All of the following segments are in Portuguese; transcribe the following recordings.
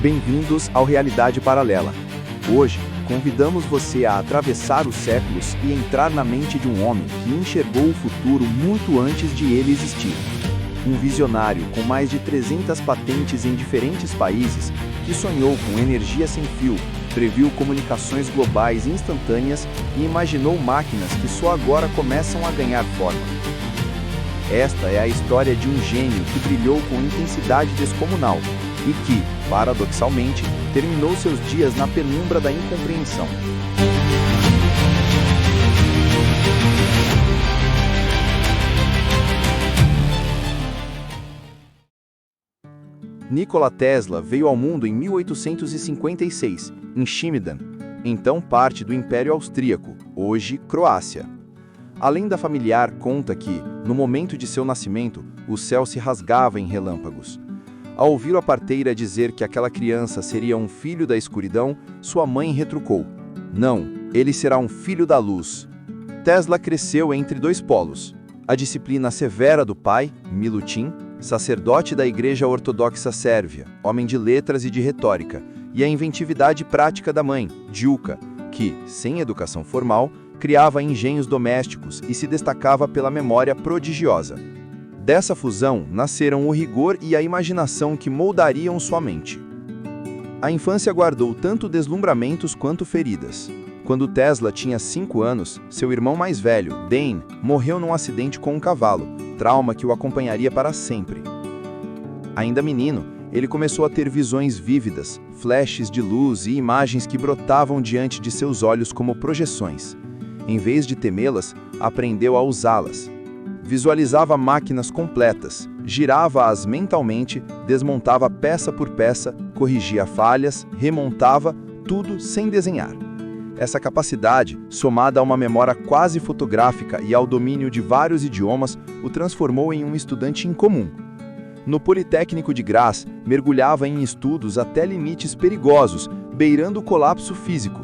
Bem-vindos ao Realidade Paralela. Hoje, convidamos você a atravessar os séculos e entrar na mente de um homem que enxergou o futuro muito antes de ele existir. Um visionário com mais de 300 patentes em diferentes países, que sonhou com energia sem fio, previu comunicações globais instantâneas e imaginou máquinas que só agora começam a ganhar forma. Esta é a história de um gênio que brilhou com intensidade descomunal e que, paradoxalmente, terminou seus dias na penumbra da incompreensão. Nikola Tesla veio ao mundo em 1856, em Šymidan, então parte do Império Austríaco, hoje Croácia. A lenda familiar conta que, no momento de seu nascimento, o céu se rasgava em relâmpagos. Ao ouvir a parteira dizer que aquela criança seria um filho da escuridão, sua mãe retrucou: "Não, ele será um filho da luz." Tesla cresceu entre dois polos: a disciplina severa do pai, Milutin, sacerdote da Igreja Ortodoxa Sérvia, homem de letras e de retórica, e a inventividade prática da mãe, Dilka, que, sem educação formal, criava engenhos domésticos e se destacava pela memória prodigiosa. Dessa fusão nasceram o rigor e a imaginação que moldariam sua mente. A infância guardou tanto deslumbramentos quanto feridas. Quando Tesla tinha 5 anos, seu irmão mais velho, Dane, morreu num acidente com um cavalo, trauma que o acompanharia para sempre. Ainda menino, ele começou a ter visões vívidas, flashes de luz e imagens que brotavam diante de seus olhos como projeções. Em vez de temê-las, aprendeu a usá-las. Visualizava máquinas completas, girava-as mentalmente, desmontava peça por peça, corrigia falhas, remontava, tudo sem desenhar. Essa capacidade, somada a uma memória quase fotográfica e ao domínio de vários idiomas, o transformou em um estudante incomum. No Politécnico de Graz, mergulhava em estudos até limites perigosos, beirando o colapso físico.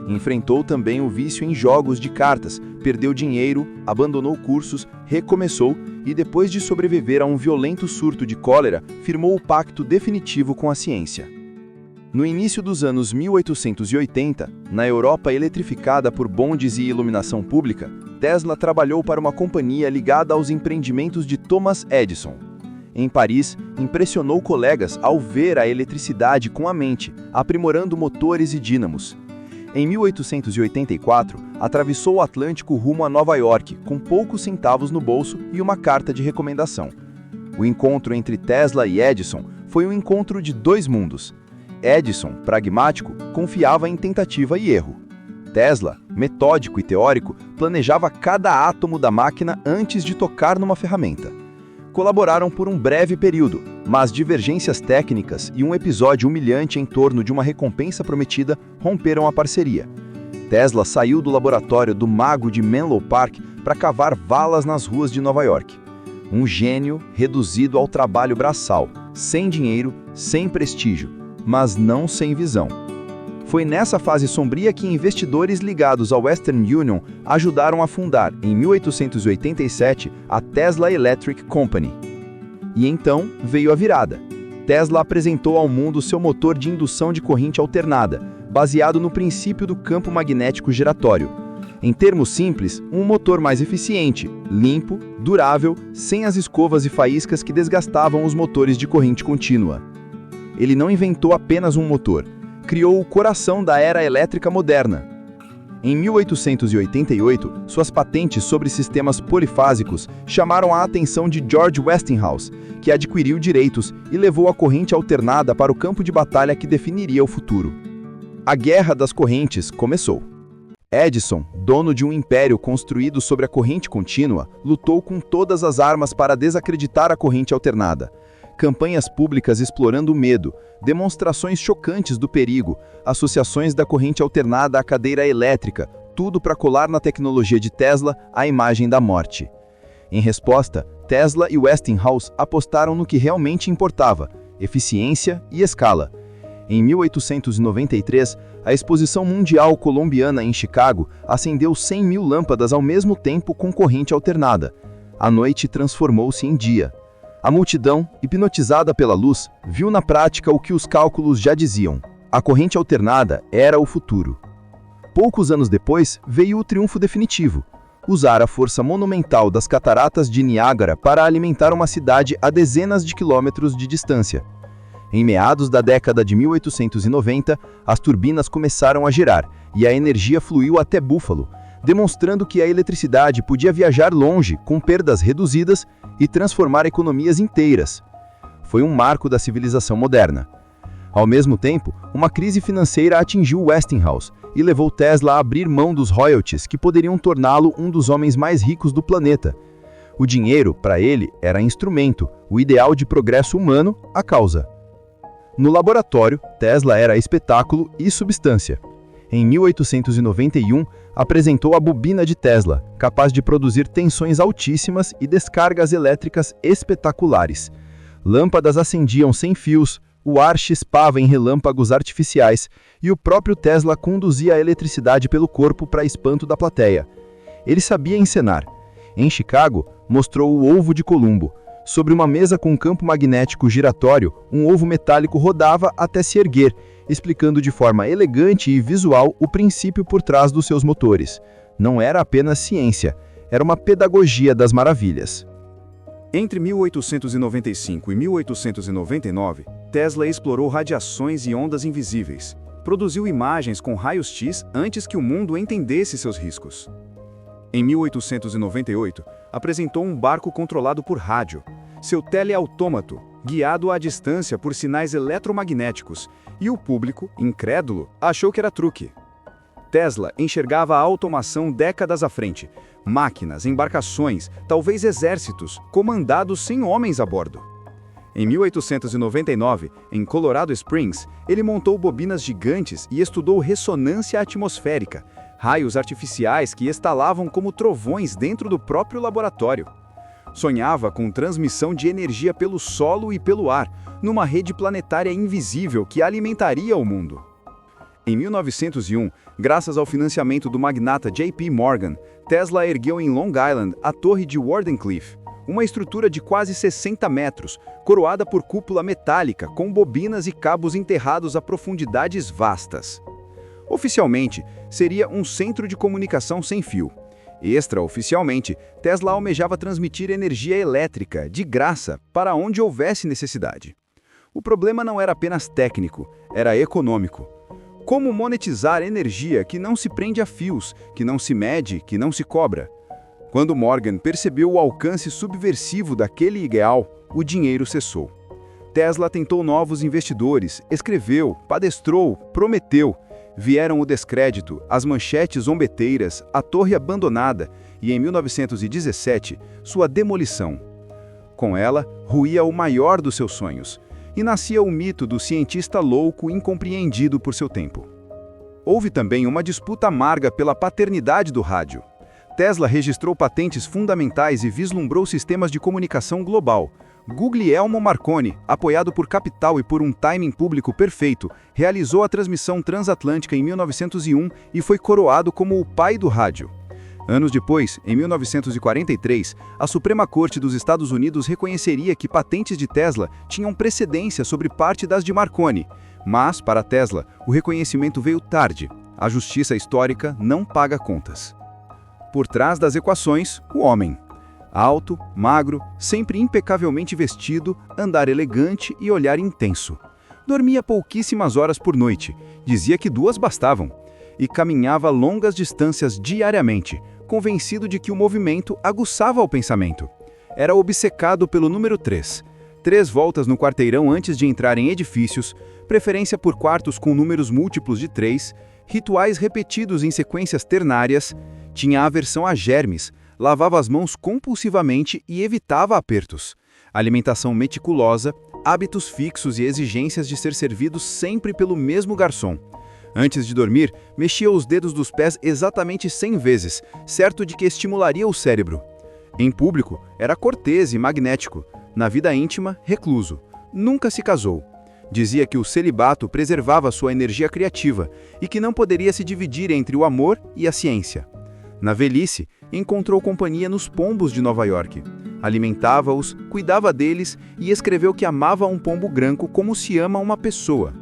Enfrentou também o vício em jogos de cartas, perdeu dinheiro, abandonou cursos, recomeçou e, depois de sobreviver a um violento surto de cólera, firmou o pacto definitivo com a ciência. No início dos anos 1880, na Europa eletrificada por bondes e iluminação pública, Tesla trabalhou para uma companhia ligada aos empreendimentos de Thomas Edison. Em Paris, impressionou colegas ao ver a eletricidade com a mente, aprimorando motores e dínamos. Em 1884, atravessou o Atlântico rumo a Nova York, com poucos centavos no bolso e uma carta de recomendação. O encontro entre Tesla e Edison foi um encontro de dois mundos. Edison, pragmático, confiava em tentativa e erro. Tesla, metódico e teórico, planejava cada átomo da máquina antes de tocar numa ferramenta. Colaboraram por um breve período, mas divergências técnicas e um episódio humilhante em torno de uma recompensa prometida romperam a parceria. Tesla saiu do laboratório do mago de Menlo Park para cavar valas nas ruas de Nova York. Um gênio reduzido ao trabalho braçal, sem dinheiro, sem prestígio, mas não sem visão. Foi nessa fase sombria que investidores ligados ao Western Union ajudaram a fundar, em 1887, a Tesla Electric Company. E então veio a virada. Tesla apresentou ao mundo seu motor de indução de corrente alternada, baseado no princípio do campo magnético giratório. Em termos simples, um motor mais eficiente, limpo, durável, sem as escovas e faíscas que desgastavam os motores de corrente contínua. Ele não inventou apenas um motor, criou o coração da era elétrica moderna. Em 1888, suas patentes sobre sistemas polifásicos chamaram a atenção de George Westinghouse, que adquiriu direitos e levou a corrente alternada para o campo de batalha que definiria o futuro. A Guerra das Correntes começou. Edison, dono de um império construído sobre a corrente contínua, lutou com todas as armas para desacreditar a corrente alternada. Campanhas públicas explorando o medo, demonstrações chocantes do perigo, associações da corrente alternada à cadeira elétrica, tudo para colar na tecnologia de Tesla a imagem da morte. Em resposta, Tesla e Westinghouse apostaram no que realmente importava: eficiência e escala. Em 1893, a Exposição Mundial Colombiana em Chicago acendeu 100 mil lâmpadas ao mesmo tempo com corrente alternada. A noite transformou-se em dia. A multidão, hipnotizada pela luz, viu na prática o que os cálculos já diziam. A corrente alternada era o futuro. Poucos anos depois, veio o triunfo definitivo: usar a força monumental das cataratas de Niágara para alimentar uma cidade a dezenas de quilômetros de distância. Em meados da década de 1890, as turbinas começaram a girar e a energia fluiu até Buffalo, demonstrando que a eletricidade podia viajar longe, com perdas reduzidas, e transformar economias inteiras. Foi um marco da civilização moderna. Ao mesmo tempo, uma crise financeira atingiu Westinghouse e levou Tesla a abrir mão dos royalties que poderiam torná-lo um dos homens mais ricos do planeta. O dinheiro, para ele, era instrumento, o ideal de progresso humano, a causa. No laboratório, Tesla era espetáculo e substância. Em 1891, apresentou a bobina de Tesla, capaz de produzir tensões altíssimas e descargas elétricas espetaculares. Lâmpadas acendiam sem fios, o ar chispava em relâmpagos artificiais e o próprio Tesla conduzia a eletricidade pelo corpo para espanto da plateia. Ele sabia encenar. Em Chicago, mostrou o ovo de Columbo. Sobre uma mesa com campo magnético giratório, um ovo metálico rodava até se erguer, explicando de forma elegante e visual o princípio por trás dos seus motores. Não era apenas ciência, era uma pedagogia das maravilhas. Entre 1895 e 1899, Tesla explorou radiações e ondas invisíveis. Produziu imagens com raios-X antes que o mundo entendesse seus riscos. Em 1898, apresentou um barco controlado por rádio, seu teleautômato, guiado à distância por sinais eletromagnéticos, e o público, incrédulo, achou que era truque. Tesla enxergava a automação décadas à frente, máquinas, embarcações, talvez exércitos, comandados sem homens a bordo. Em 1899, em Colorado Springs, ele montou bobinas gigantes e estudou ressonância atmosférica, raios artificiais que estalavam como trovões dentro do próprio laboratório. Sonhava com transmissão de energia pelo solo e pelo ar, numa rede planetária invisível que alimentaria o mundo. Em 1901, graças ao financiamento do magnata J.P. Morgan, Tesla ergueu em Long Island a torre de Wardenclyffe, uma estrutura de quase 60 metros, coroada por cúpula metálica com bobinas e cabos enterrados a profundidades vastas. Oficialmente, seria um centro de comunicação sem fio. Extraoficialmente, Tesla almejava transmitir energia elétrica, de graça, para onde houvesse necessidade. O problema não era apenas técnico, era econômico. Como monetizar energia que não se prende a fios, que não se mede, que não se cobra? Quando Morgan percebeu o alcance subversivo daquele ideal, o dinheiro cessou. Tesla tentou novos investidores, escreveu, palestrou, prometeu. Vieram o descrédito, as manchetes zombeteiras, a torre abandonada e, em 1917, sua demolição. Com ela, ruía o maior dos seus sonhos, e nascia o mito do cientista louco incompreendido por seu tempo. Houve também uma disputa amarga pela paternidade do rádio. Tesla registrou patentes fundamentais e vislumbrou sistemas de comunicação global. Guglielmo Marconi, apoiado por capital e por um timing público perfeito, realizou a transmissão transatlântica em 1901 e foi coroado como o pai do rádio. Anos depois, em 1943, a Suprema Corte dos Estados Unidos reconheceria que patentes de Tesla tinham precedência sobre parte das de Marconi. Mas, para Tesla, o reconhecimento veio tarde. A justiça histórica não paga contas. Por trás das equações, o homem. Alto, magro, sempre impecavelmente vestido, andar elegante e olhar intenso. Dormia pouquíssimas horas por noite, dizia que 2 bastavam, e caminhava longas distâncias diariamente, convencido de que o movimento aguçava o pensamento. Era obcecado pelo número 3. 3 voltas no quarteirão antes de entrar em edifícios, preferência por quartos com números múltiplos de 3, rituais repetidos em sequências ternárias, tinha aversão a germes, lavava as mãos compulsivamente e evitava apertos. Alimentação meticulosa, hábitos fixos e exigências de ser servido sempre pelo mesmo garçom. Antes de dormir, mexia os dedos dos pés exatamente 100 vezes, certo de que estimularia o cérebro. Em público, era cortês e magnético. Na vida íntima, recluso. Nunca se casou. Dizia que o celibato preservava sua energia criativa e que não poderia se dividir entre o amor e a ciência. Na velhice, encontrou companhia nos pombos de Nova York. Alimentava-os, cuidava deles e escreveu que amava um pombo branco como se ama uma pessoa.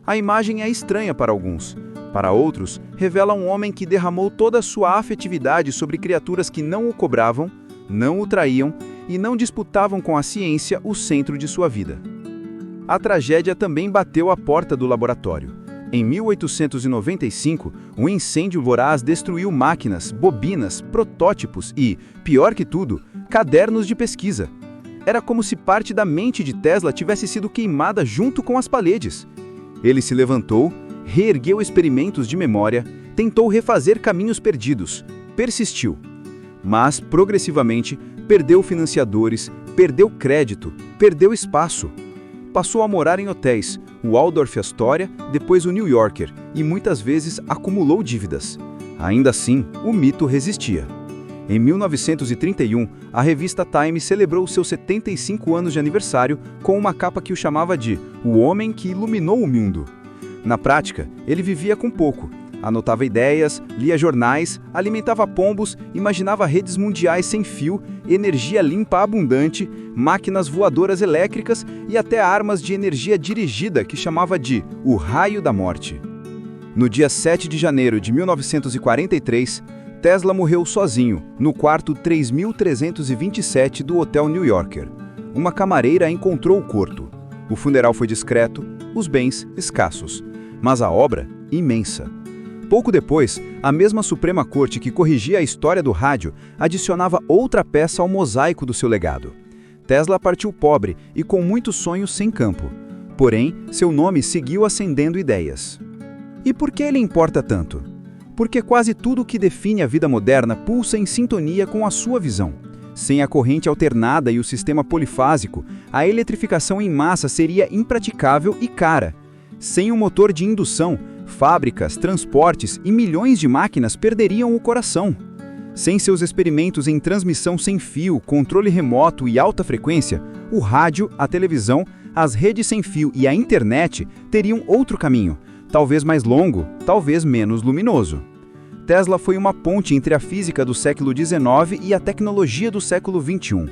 A imagem é estranha para alguns. Para outros, revela um homem que derramou toda a sua afetividade sobre criaturas que não o cobravam, não o traíam e não disputavam com a ciência o centro de sua vida. A tragédia também bateu à porta do laboratório. Em 1895, um incêndio voraz destruiu máquinas, bobinas, protótipos e, pior que tudo, cadernos de pesquisa. Era como se parte da mente de Tesla tivesse sido queimada junto com as paredes. Ele se levantou, reergueu experimentos de memória, tentou refazer caminhos perdidos, persistiu. Mas, progressivamente, perdeu financiadores, perdeu crédito, perdeu espaço. Passou a morar em hotéis, o Waldorf Astoria, depois o New Yorker, e muitas vezes acumulou dívidas. Ainda assim, o mito resistia. Em 1931, a revista Time celebrou seus 75 anos de aniversário com uma capa que o chamava de "O Homem que Iluminou o Mundo". Na prática, ele vivia com pouco. Anotava ideias, lia jornais, alimentava pombos, imaginava redes mundiais sem fio, energia limpa abundante, máquinas voadoras elétricas e até armas de energia dirigida que chamava de o Raio da Morte. No dia 7 de janeiro de 1943, Tesla morreu sozinho, no quarto 3327 do Hotel New Yorker. Uma camareira encontrou o corpo. O funeral foi discreto, os bens escassos, mas a obra imensa. Pouco depois, a mesma Suprema Corte que corrigia a história do rádio adicionava outra peça ao mosaico do seu legado. Tesla partiu pobre e com muitos sonhos sem campo. Porém, seu nome seguiu acendendo ideias. E por que ele importa tanto? Porque quase tudo o que define a vida moderna pulsa em sintonia com a sua visão. Sem a corrente alternada e o sistema polifásico, a eletrificação em massa seria impraticável e cara. Sem o motor de indução, fábricas, transportes e milhões de máquinas perderiam o coração. Sem seus experimentos em transmissão sem fio, controle remoto e alta frequência, o rádio, a televisão, as redes sem fio e a internet teriam outro caminho, talvez mais longo, talvez menos luminoso. Tesla foi uma ponte entre a física do século XIX e a tecnologia do século XXI.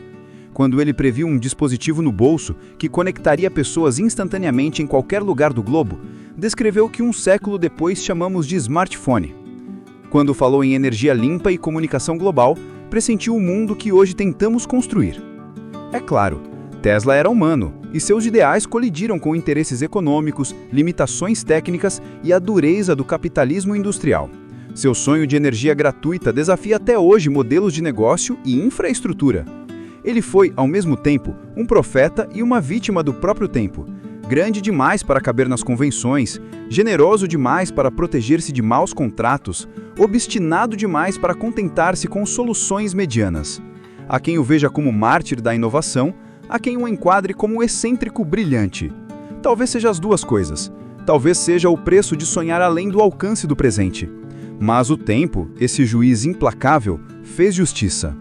Quando ele previu um dispositivo no bolso que conectaria pessoas instantaneamente em qualquer lugar do globo, descreveu o que um século depois chamamos de smartphone. Quando falou em energia limpa e comunicação global, pressentiu o mundo que hoje tentamos construir. É claro, Tesla era humano, e seus ideais colidiram com interesses econômicos, limitações técnicas e a dureza do capitalismo industrial. Seu sonho de energia gratuita desafia até hoje modelos de negócio e infraestrutura. Ele foi, ao mesmo tempo, um profeta e uma vítima do próprio tempo. Grande demais para caber nas convenções, generoso demais para proteger-se de maus contratos, obstinado demais para contentar-se com soluções medianas. Há quem o veja como mártir da inovação, há quem o enquadre como excêntrico brilhante. Talvez seja as duas coisas. Talvez seja o preço de sonhar além do alcance do presente. Mas o tempo, esse juiz implacável, fez justiça.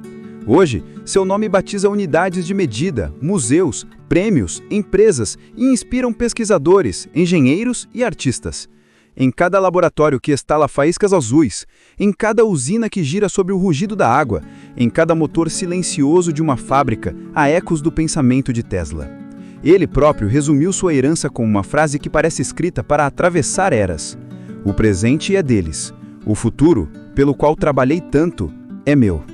Hoje, seu nome batiza unidades de medida, museus, prêmios, empresas e inspiram pesquisadores, engenheiros e artistas. Em cada laboratório que estala faíscas azuis, em cada usina que gira sobre o rugido da água, em cada motor silencioso de uma fábrica, há ecos do pensamento de Tesla. Ele próprio resumiu sua herança com uma frase que parece escrita para atravessar eras. O presente é deles. O futuro, pelo qual trabalhei tanto, é meu.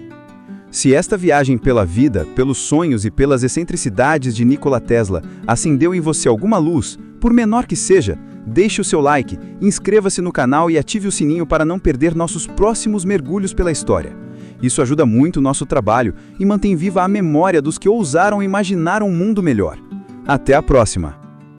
Se esta viagem pela vida, pelos sonhos e pelas excentricidades de Nikola Tesla acendeu em você alguma luz, por menor que seja, deixe o seu like, inscreva-se no canal e ative o sininho para não perder nossos próximos mergulhos pela história. Isso ajuda muito o nosso trabalho e mantém viva a memória dos que ousaram imaginar um mundo melhor. Até a próxima!